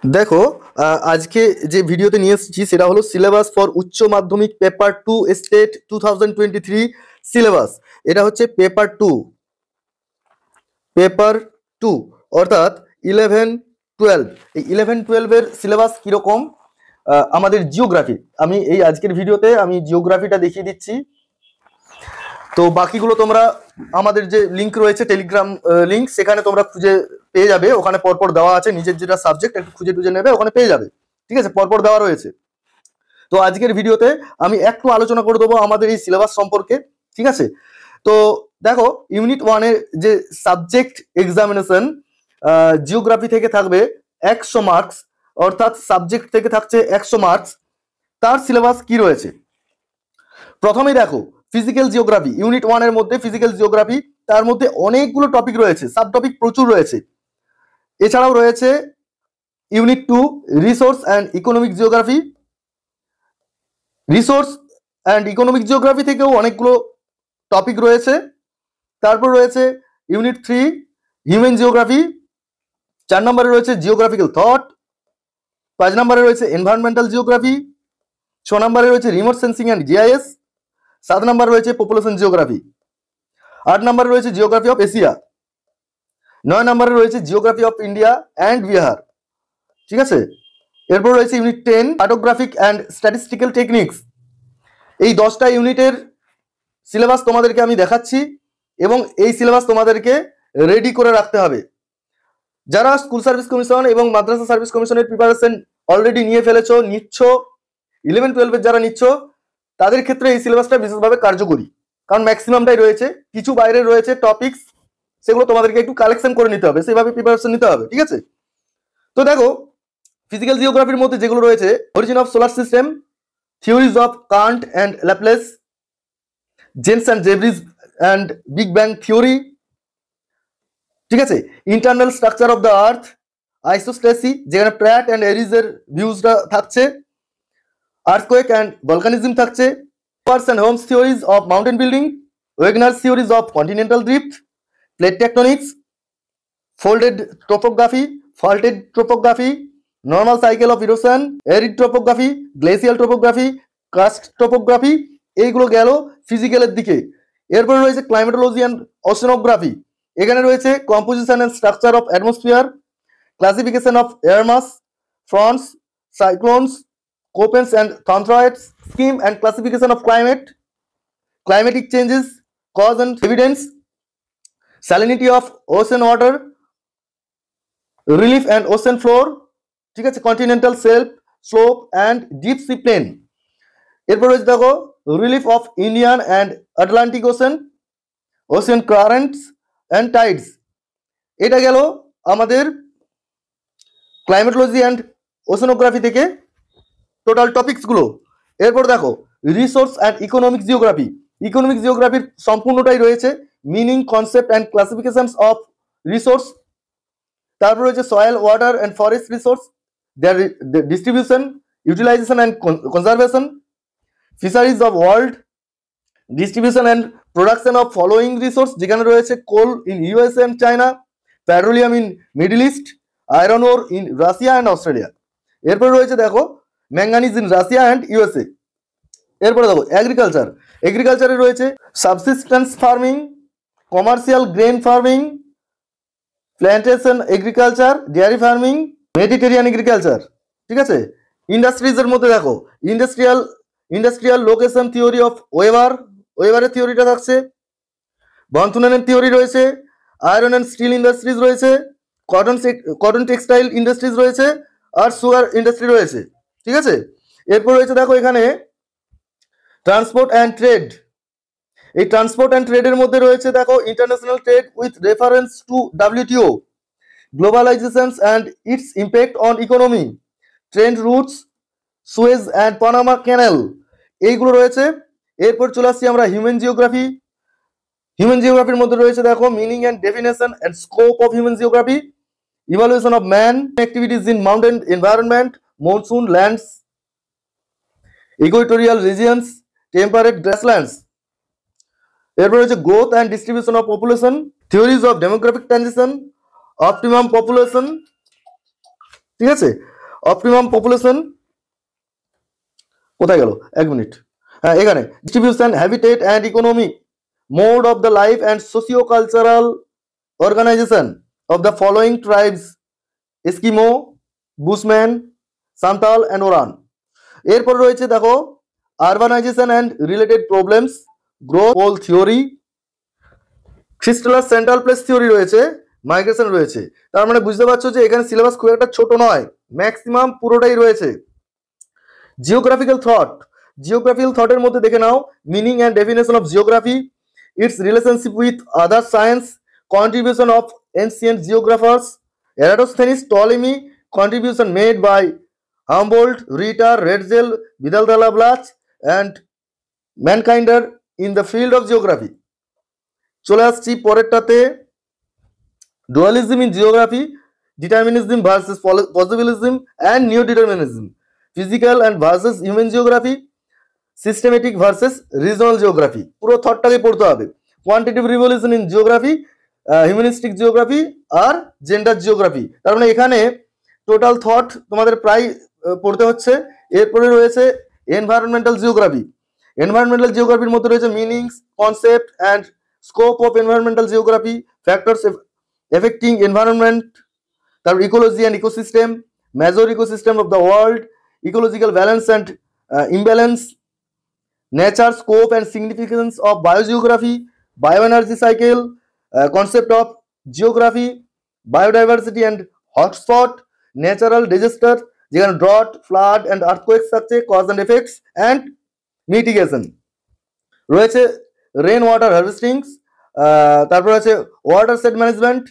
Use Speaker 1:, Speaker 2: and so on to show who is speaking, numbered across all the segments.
Speaker 1: দেখো, আজকে যে ভিডিওতে নিয়ে এসেছি সেটা হলো সিলেবাস ফর উচ্চ মাধ্যমিক পেপার 2 স্টেট 2023 সিলেবাস। এটা হচ্ছে পেপার 2 অর্থাৎ 11-12। এই 11-12-এর সিলেবাস কিরকম? আমাদের জিওগ্রাফি, আমি এই আজকের ভিডিওতে আমি জিওগ্রাফিটা দেখিয়ে দিচ্ছি। তো বাকিগুলো তোমরা আমাদের যে লিঙ্ক রয়েছে টেলিগ্রাম লিঙ্ক, সেখানে তোমরা খুঁজে পেয়ে যাবে। ওখানে পরপর দেওয়া আছে, নিজের যেটা সাবজেক্ট একটু খুঁজে টুজে নেবে, ওখানে পেয়ে যাবে। ঠিক আছে, পরপর দেওয়া রয়েছে। তো আজকের ভিডিওতে আমি একটু আলোচনা করে দেবো আমাদের এই সিলেবাস সম্পর্কে। ঠিক আছে, তো দেখো, ইউনিট 1-এর যে সাবজেক্ট এক্সামিনেশন জিওগ্রাফি থেকে থাকবে 100 মার্কস, অর্থাৎ সাবজেক্ট থেকে থাকছে 100 মার্কস। তার সিলেবাস কি রয়েছে প্রথমেই দেখো, ফিজিক্যাল জিওগ্রাফি ইউনিট 1-এর মধ্যে ফিজিক্যাল জিওগ্রাফি, তার মধ্যে অনেকগুলো টপিক রয়েছে, সাব টপিক প্রচুর রয়েছে। এছাড়াও রয়েছে unit 2 resource and economic geography. Resource and economic geography থেকেও অনেকগুলো টপিক রয়েছে। তারপর রয়েছে ইউনিট 3 হিউম্যান জিওগ্রাফি। 4 নম্বরে রয়েছে জিওগ্রাফিক্যাল থট। 5 নম্বরে রয়েছে এনভায়রনমেন্টাল জিওগ্রাফি। 6 নম্বরে রয়েছে রিমোট সেন্সিং অ্যান্ড জিআইএস। 7 নম্বরে রয়েছে পপুলেশন জিওগ্রাফি। 8 নম্বরে রয়েছে জিওগ্রাফি অফ এশিয়া। 9 নম্বরে রয়েছে geography of India and Bihar. ঠিক আছে, এরপর রয়েছে unit 10 cartographic and statistical techniques. এই 10টা ইউনিটের সিলেবাস তোমাদেরকে আমি দেখাচ্ছি, এবং এই সিলেবাস তোমাদেরকে রেডি করে রাখতে হবে। যারা স্কুল সার্ভিস কমিশন এবং মাদ্রাসা সার্ভিস কমিশনের প্রিপারেশন অলরেডি নিয়ে ফেলেছো, নিচ্ছ, 11-12-এর যারা নিচ্ছ, তাদের ক্ষেত্রে এই সিলেবাসটা বিশেষভাবে কার্যকরী, কারণ ম্যাক্সিমামটাই রয়েছে। কিছু বাইরে রয়েছে টপিকস, সেগুলো তোমাদেরকে একটু কালেকশন করে নিতে হবে, সেভাবে প্রিপারেশন নিতে হবে। ঠিক আছে, তো দেখো, ফিজিক্যাল জিওগ্রাফির মধ্যে যেগুলো রয়েছে, origin of solar system, theories of Kant and Laplace, James and Jeffreys and big bang theory. ঠিক আছে, internal structure of the earth, isostasy, যেখানে প্র্যাট অ্যান্ড এরিজের ভিউজটা থাকছে, আর্থকোয়েক অ্যান্ড ভলকানিজম থাকছে, Pierce and Holmes theories of mountain building, Wegener's theories of continental drift, plate tectonics, folded topography, faulted topography, normal cycle of erosion, arid topography, glacial topography, karst topography। এইগুলো গেল ফিজিক্যালের দিকে। এরপর রয়েছে climatology and oceanography. এখানে রয়েছে composition and structure of atmosphere, classification of air mass, fronts, cyclones, Koppen's and Thornthwaite's, scheme and classification of climate, climatic changes, cause and evidence, salinity of ocean water, relief and ocean floor. ঠিক আছে, continental shelf slope and deep sea plain. এরপর রয়েছে দেখো, relief of Indian and Atlantic ocean, ocean currents and tides. এটা গেল আমাদের climatology and oceanography থেকে total টপিকসগুলো। এরপর দেখো, resource and economic geography. Economic জিওগ্রাফির সম্পূর্ণটাই রয়েছে meaning, concept and classifications of resource. তারপর রয়েছে soil, water and forest resource, their distribution, utilisation and conservation, fisheries of world, distribution and production of following resource, যেখানে রয়েছে coal in USA and China, petroleum in Middle East, iron ore in Russia and Australia. এরপরে রয়েছে দেখো, manganese in Russia and USA. এরপরে দেখো, agriculture. এগ্রিকালচারে রয়েছে subsistence farming, commercial grain farming, plantation agriculture, dairy farming, Mediterranean agriculture. ঠিক আছে, ইন্ডাস্ট্রিজের মধ্যে দেখো, ইন্ডাস্ট্রিয়াল লোকেশন থিওরি অফ ওয়েবারের থিওরিটা থাকছে, বন্থুনেনের থিওরি রয়েছে, আয়রন অ্যান্ড স্টিল ইন্ডাস্ট্রিজ রয়েছে, কটন টেক্সটাইল ইন্ডাস্ট্রিজ রয়েছে, আর সুগার ইন্ডাস্ট্রি রয়েছে। ঠিক আছে, এরপর রয়েছে দেখো এখানে ট্রান্সপোর্ট অ্যান্ড ট্রেড। এই ট্রান্সপোর্ট অ্যান্ড ট্রেডের মধ্যে রয়েছে দেখো, international trade with reference to WTO, globalisation and its impact on economy, trade routes, Suez and Panama canal, এইগুলো রয়েছে। এরপর চলে আসছি আমরা হিউম্যান জিওগ্রাফি। হিউম্যান জিওগ্রাফির মধ্যে রয়েছে দেখো, meaning and definition and scope of human geography, evaluation of man activities in mountain environment, monsoon lands, Equatorial regions, temperate গ্রাসল্যান্ডস। এরপর রয়েছে growth and distribution of population, theories of demographic transition, optimum population, ঠিক আছে। Optimum population কোথায় গেল, এক minute, হ্যাঁ এখানে, distribution, habitat and economy, mode of the life and socio cultural organisation of the following tribes, Eskimo, Bushman, Santhal and Oraon. এরপর রয়েছে দেখো urbanisation and related problems, growth pole theory, Christaller's central place theory রয়েছে, migration রয়েছে। তার মানে বুঝতে পারছো যে এখানে সিলেবাস খুব একটা ছোট নয়, ম্যাক্সিমাম পুরোটাই রয়েছে। জিওগ্রাফিক্যাল থট, জিওগ্রাফিক্যাল থটের মধ্যে দেখে নাও meaning and definition of geography, its relationship with other science, contribution of ancient geographers, Eratosthenes, Ptolemy, contribution made by Humboldt, Ritter, Hetzel, Vidal-Dalla, Bloch and Mankinder in the field of geography. চলে আসছি পরেরটাতে, dualism in geography, determinism versus possibilism and new determinism, physical and versus human geography, systematic versus regional geography. পুরো থটটাকে পড়তে হবে। Quantitative revolution in geography, humanistic geography আর gender geography. তার মানে এখানে টোটাল থট তোমাদের প্রায় পড়তে হচ্ছে। এরপরে রয়েছে এনভায়রনমেন্টাল জিওগ্রাফি। এনভায়রনমেন্টাল জিওগ্রাফির মধ্যে রয়েছে meanings, concept and scope of environmental geography, factors affecting environment, তারপর ecology and ecosystem, major ecosystem of the world, ecological balance and imbalance, nature, scope and significance of biogeography, bioenergy cycle, concept of geography, biodiversity and hotspot, natural disaster যেখানে drought, flood and earthquakes থাকছে, cause and effects and mitigation রয়েছে, rain water harvesting, তারপর আছে watershed management,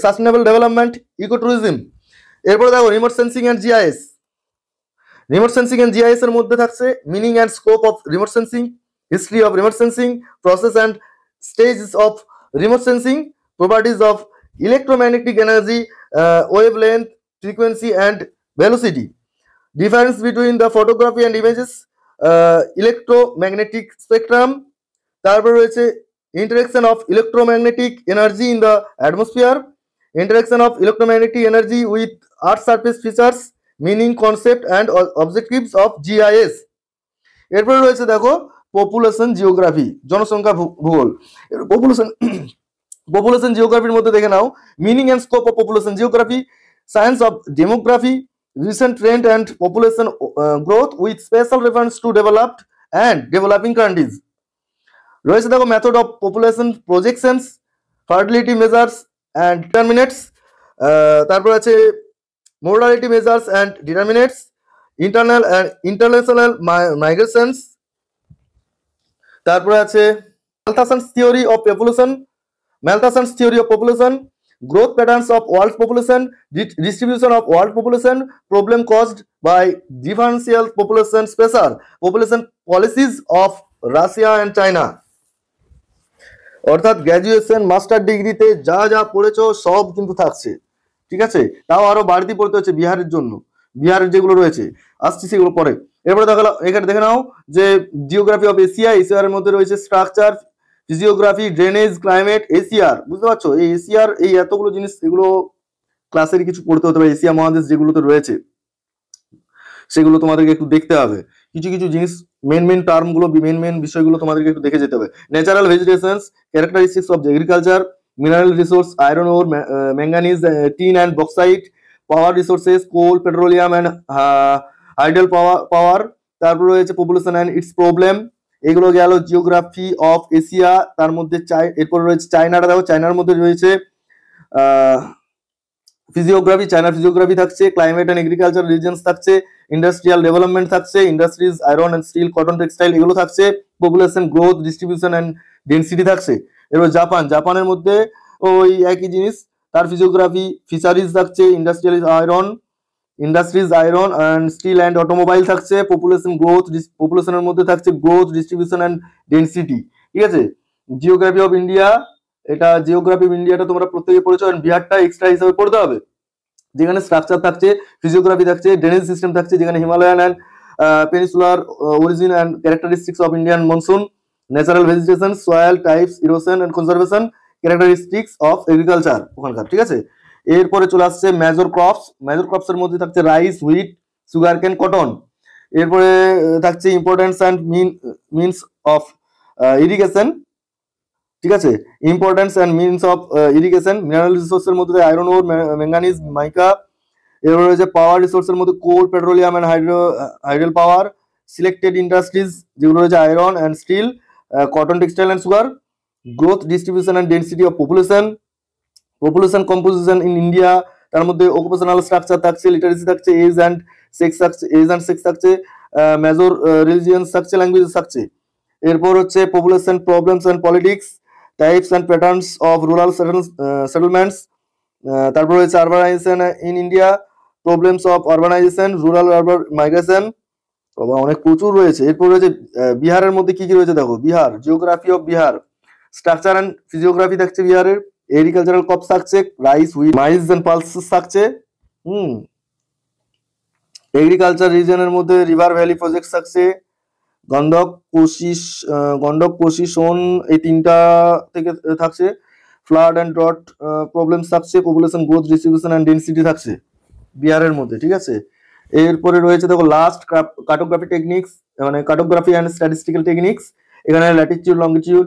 Speaker 1: sustainable development, eco tourism. এরপরে দেখো remote sensing and GIS. Remote sensing and GIS এর মধ্যে থাকছে meaning and scope of remote sensing, history of remote sensing, process and stages of remote sensing, properties of electromagnetic energy, wavelength, frequency and velocity, difference between the photography and images, electromagnetic spectrum, তারপর রয়েছে interaction of electromagnetic energy in the atmosphere, interaction of electromagnetic energy with earth surface features, meaning, concept and objectives of GIS। এরপরে রয়েছে দেখো population geography, জনসংখ্যা ভূগোল। Population জিওগ্রাফির মধ্যে দেখে নাও meaning and scope of population geography, science of demography, recent trend and population growth with special reference to developed and developing countries. রয়েছে দেখো method of population projections, fertility measures and determinants, তারপর আছে mortality measures and determinants, internal and international migrations, তারপরে আছে Malthusian theory of population, Malthuson's theory of population, growth patterns of world population, distribution of world population, problem caused by differential population pressure, population policies of Russia and China। অর্থাৎ graduation master ডিগ্রিতে যা যা পড়েছো সব কিন্তু থাকছে, ঠিক আছে। তাও আরো বাড়তি পড়তে হচ্ছে বিহারের জন্য, বিহারের যেগুলো রয়েছে আসছি সেগুলো পরে। এরপরে দেখালো এখানে দেখে নাও যে জিওগ্রাফি অফ এশিয়া, এশিয়ার মধ্যে রয়েছে স্ট্রাকচার, ফিজিওগ্রাফি, ড্রেনেজ, ক্লাইমেট, এশিয়ার, বুঝতে পারছো এই এশিয়ার এই এতগুলো জিনিস, এগুলো ক্লাসের কিছু পড়তে হতে পারে। এশিয়া মহাদেশ যেগুলোতে রয়েছে সেগুলো তোমাদেরকে একটু দেখতে হবে, কিছু কিছু জিনিস মেন টার্ম গুলো, মেন বিষয়গুলো তোমাদেরকে একটু দেখে যেতে হবে। Natural vegetations, characteristics of agriculture, mineral resource, iron ore, manganese, tin and bauxite, power resources, coal, petroleum and hydel power, তারপর রয়েছে পপুলেশন অ্যান্ড ইটস প্রবলেম। এগুলো গেল জিওগ্রাফি অফ এশিয়া। তার মধ্যে এরপর রয়েছে চায়নাটা, দেখো চায়নার মধ্যে রয়েছে ফিজিওগ্রাফি, চায়নার ফিজিওগ্রাফি থাকছে, ক্লাইমেট অ্যান্ড এগ্রিকালচার রিজনস থাকছে, ইন্ডাস্ট্রিয়াল ডেভেলপমেন্ট থাকছে, industries, iron and steel, cotton, textile এগুলো থাকছে, population growth, distribution and density থাকছে। এবার জাপানের মধ্যে ওই একই জিনিস, তার ফিজিওগ্রাফি, ফিশারিজ থাকছে, industries, iron and steel and automobile থাকছে, পপুলেশন গ্রোথ, পপুলেশনের মধ্যে থাকছে গ্রোথ, ডিস্ট্রিবিউশন অ্যান্ড ডেন্সিটি, ঠিক আছে। জিওগ্রাফি অফ ইন্ডিয়া, এটা জিওগ্রাফি অফ ইন্ডিয়াটা তোমরা প্রত্যেকে পড়েছো, আর বিহারটা এক্সট্রা হিসাবে পড়তে হবে, যেখানে স্ট্রাকচার থাকছে, ফিজিওগ্রাফি থাকছে, ড্রেনেজ সিস্টেম থাকছে, যেখানে Himalayan and peninsular origin and characteristics of Indian monsoon, natural vegetation, soil types, erosion and conservation, characteristics of agriculture ওখানকার, ঠিক আছে। এরপরে চলে আসছে মেজর ক্রপস এর মধ্যে থাকছে রাইস, হুইট, সুগার কেন, কটন। এরপরে থাকছে importance and means of irrigation, ঠিক আছে, importance and means of irrigation. Mineral রিসোর্সের মধ্যে আয়রন ওর, ম্যাঙ্গানিজ, মাইকা। এরপরে রয়েছে পাওয়ার রিসোর্সের মধ্যে coal, petroleum and hydel power. Selected industries যেগুলো রয়েছে iron and steel, cotton, textile and sugar. Growth, distribution and density of population composition in India, তার মধ্যে অকুপেশনাল স্ট্রাকচার থাকছে, লিটারেসি থাকছে, এজ অ্যান্ড সেক্স থাকছে, মেজর রিলিজিয়ন্স থাকছে, language থাকছে। এরপর হচ্ছে population problems and politics, types and patterns of rural settlements. তারপর হচ্ছে urbanisation in India, problems of urbanisation, rural urban migration, অনেক প্রচুর রয়েছে। এরপর রয়েছে বিহারের মধ্যে কি কি রয়েছে দেখো, Bihar, geography of Bihar, structure and physiography থাকছে বিহারের, এগ্রিকালচারাল ক্রপস থাকছে, রাইস, হুইট, মাইজ এন্ড পালসেস থাকছে। এগ্রিকালচার রিজনের মধ্যে রিভার ভ্যালি প্রজেক্ট থাকছে, গন্ডক, কোশি, সোন, এই তিনটা থেকে থাকছে। ফ্লাড অ্যান্ড ড্রট প্রবলেমস থাকছে, population growth, distribution and density থাকছে বিহারের মধ্যে, ঠিক আছে। এরপরে রয়েছে দেখো লাস্ট কার্টোগ্রাফি টেকনিক্স, মানে কার্টোগ্রাফি অ্যান্ড স্ট্যাটিস্টিক্যাল টেকনিক্স। এখানে latitude, longitude,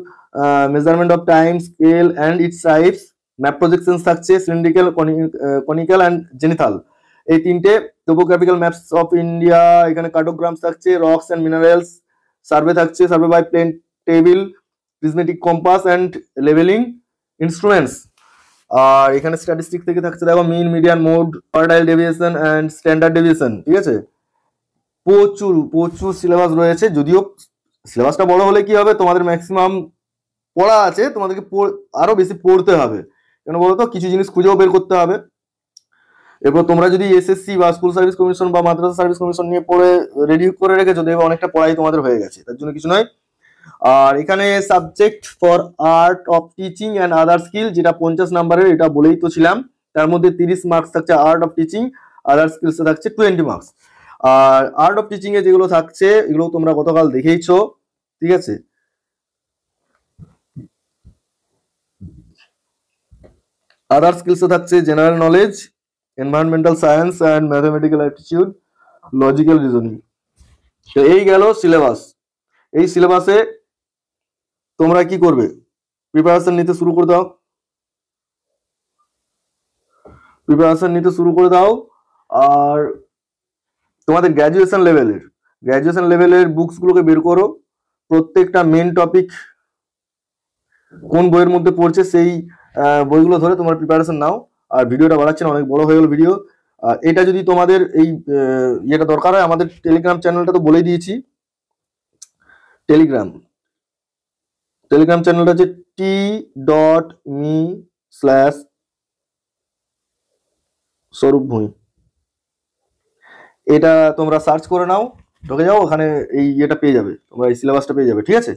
Speaker 1: measurement of time scale and its types, map projection থাকছে, সিলিন্ড্রিক্যাল, কনিক্যাল অ্যান্ড জেনিথাল, এই তিনটে। টোপোগ্রাফিক্যাল ম্যাপস অফ ইন্ডিয়া, এখানে কার্টোগ্রামস থাকছে, রকস অ্যান্ড মিনারেলস, সার্ভে থাকছে, survey by plane table, prismatic compass and levelling instruments. আর এখানে statistic থেকে থাকছে দেখো mean, median, mode, quartile deviation and standard deviation, ঠিক আছে। প্রচুর প্রচুর সিলেবাস রয়েছে, যদিও সিলেবাসটা বড় হলে কি হবে, তোমাদের ম্যাক্সিমাম পড়া আছে, তোমাদেরকে আরো বেশি পড়তে হবে, কেন বলতো কিছু জিনিস খুঁজেও বের করতে হবে। এরপর তোমরা যদি এসএসসি বা স্কুল সার্ভিস কমিশন বা মাদ্রাসা সার্ভিস কমিশন নিয়ে পড়ে রেডি করে রেখেছো, দেখবে অনেকটা পড়াই তোমাদের হয়ে গেছে, তার জন্য কিছু নয়। আর এখানে subject for art of teaching and other skill, যেটা 50 নাম্বারের, এটা বলেই তো ছিলাম। তার মধ্যে 30 মার্কস থাকছে art of teaching, other skills থাকছে 20 মার্কস। আর আর্ট অফ টিচিং এ যেগুলো থাকছে এগুলো তোমরা গতকাল দেখেইছো, ঠিক আছে। আদার স্কিলসে থাকছে general knowledge, environmental science and mathematical aptitude, logical reasoning. তো এই গেল সিলেবাস। এই সিলেবাসে তোমরা কি করবে, প্রিপারেশন নিতে শুরু করে দাও। আর তোমাদের গ্র্যাজুয়েশন লেভেলের বুকস গুলোকে বের করো, প্রত্যেকটা মেন টপিক কোন বইয়ের মধ্যে পড়ছে সেই বইগুলো ধরে তোমার প্রিপারেশন নাও। আর ভিডিওটা বাড়াচ্ছি না, অনেক বড় হয়ে গেল ভিডিও। এটা যদি তোমাদের এই ইয়েটা দরকার হয়, আমাদের টেলিগ্রাম চ্যানেলটা তো বলেই দিয়েছি। টেলিগ্রাম চ্যানেলটা হচ্ছে t.me/স্বরূপ ভূঁই। এটা তোমরা সার্চ করে নাও, ঢুকে যাও, ওখানে এই ইয়েটা পেয়ে যাবে, তোমরা এই সিলেবাসটা পেয়ে যাবে, ঠিক আছে।